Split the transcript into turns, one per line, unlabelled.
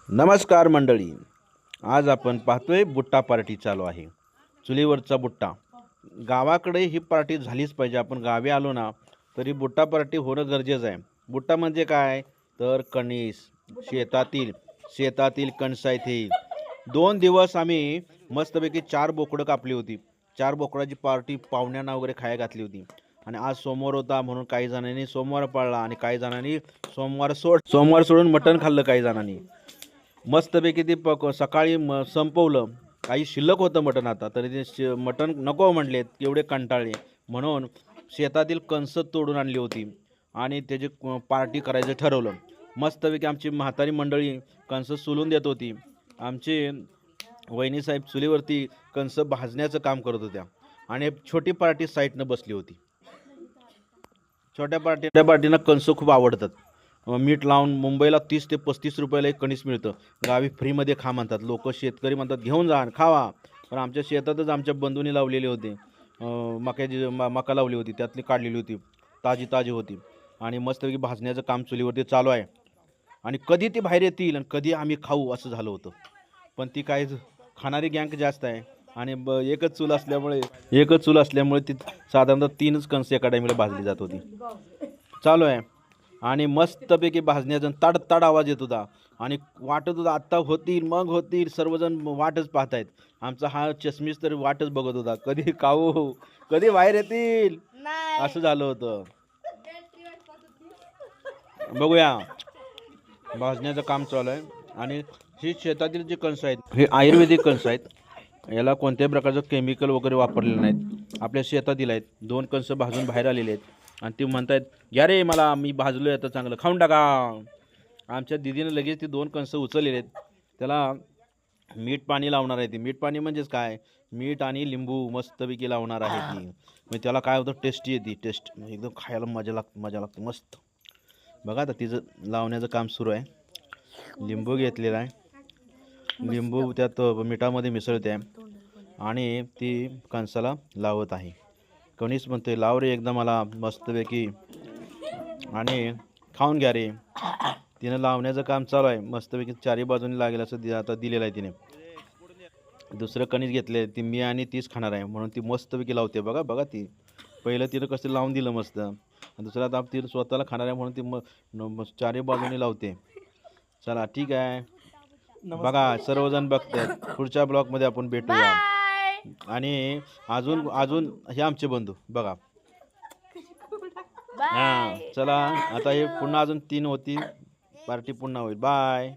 नमस्कार मंडळी, आज आपण पाहतोय बुट्टा पार्टी चालू आहे. चुलीवरचा बुट्टा. गावाकडे ही पार्टी झालीच पाहिजे. आपण गावी आलो ना तरी बुट्टा पार्टी होणं गरजेचं आहे. बुट्टा म्हणजे काय तर कणीस, शेतातील कणस आहेत हे. 2 दिवस आम्ही मस्तपैकी 4 बोकडं कापली होती. 4 बोकडाची पार्टी पाहुण्यांना वगैरे खाया घातली होती. आणि आज सोमवार होता म्हणून काही जणांनी सोमवार पाळला आणि काही जणांनी सोमवार सोडून मटण खाल्लं काही जणांनी. मस्तपैकी ते सकाळी संपवलं. काही शिल्लक होतं मटण आता तरी ते मटण नको म्हणलेत, एवढे कंटाळले म्हणून शेतातील कणस तोडून आणली होती आणि त्याची पार्टी करायचं ठरवलं. मस्तपैकी आमची म्हातारी मंडळी कणस सोलून देत होती. आमचे वहिनीसाहेब चुलीवरती कणस भाजण्याचं काम करत होत्या आणि छोटी पार्टी साईडनं बसली होती. छोट्या पार्टीना कणस खूप आवडतात. मीठ लावून मुंबईला 30 ते 35 रुपयाला एक कणीस मिळतं. गावी फ्रीमध्ये खा म्हणतात लोक. शेतकरी म्हणतात घेऊन जा खावा. पण आमच्या शेतातच आमच्या बंधूंनी लावलेले होते. मका लावली होती, त्यातली काढलेली होती, ताजी होती आणि मस्तपैकी भाजण्याचं काम चुलीवरती चालू आहे. आणि कधी ती बाहेर येतील आणि कधी आम्ही खाऊ असं झालं होतं. पण ती काय खाणारी गँग जास्त आहे आणि एकच चूल असल्यामुळे ती साधारणतः 3च कणस एका टाईमला भाजली जात होती. चालू आहे आणि मस्तपैकी भाजण्याचा तड आवाज येत होता आणि वाटत होता आत्ता होतील सर्वजण वाटच पाहतायत. आमचा हा चष्मीस तर वाटच बघत होता कधी खाऊ, कधी बाहेर येतील असं झालं होतं. बघूया, भाजण्याचं काम चालू आहे आणि ही शेतातील जे कणस आहेत हे आयुर्वेदिक कणस आहेत. याला कोणत्याही प्रकारचं केमिकल वगैरे वापरलेलं नाहीत. आपल्या शेतातील आहेत. 2 कणस भाजून बाहेर आलेले आहेत आणि ते म्हणतायत या रे मला मी भाजलोय आता चांगलं खाऊन टाका. आमच्या दिदीने लगेच ती 2 कणस उचललेले आहेत. त्याला मीठ पाणी लावणार आहे. ती मीठ पाणी म्हणजेच काय, मीठ आणि लिंबू मस्तपैकी लावणार आहे ती. मग त्याला काय होतं, टेस्टी येते. टेस्ट एकदम खायला मजा लागते मस्त. बघा आता तिचं लावण्याचं काम सुरू आहे. लिंबू घेतलेला आहे, लिंबू त्यात मिठामध्ये मिसळते आणि ती कणसाला लावत आहे. कणीस म्हणते लाव रे एकदा मला मस्तपैकी आणि खाऊन घ्या रे. तिनं लावण्याचं काम चालू आहे. मस्तपैकी 4ही बाजूने लागेल असं आता दिलेलं आहे तिने. दुसरं कणीस घेतले, ती मी आणि तीच खाणार आहे म्हणून ती मस्तपैकी लावते. बघा ती पहिलं तिनं कसं लावून दिलं मस्त. दुसरा आता ती स्वतःला खाणार आहे म्हणून ती 4ही बाजूने लावते. चला ठीक आहे, बघा सर्वजण बघतात. पुढच्या ब्लॉगमध्ये आपण भेटूया. आणि अजून हे आमचे बंधू बघा. हां चला, आता हे पुन्हा अजून 3 होती, पार्टी पुन्हा होईल. बाय.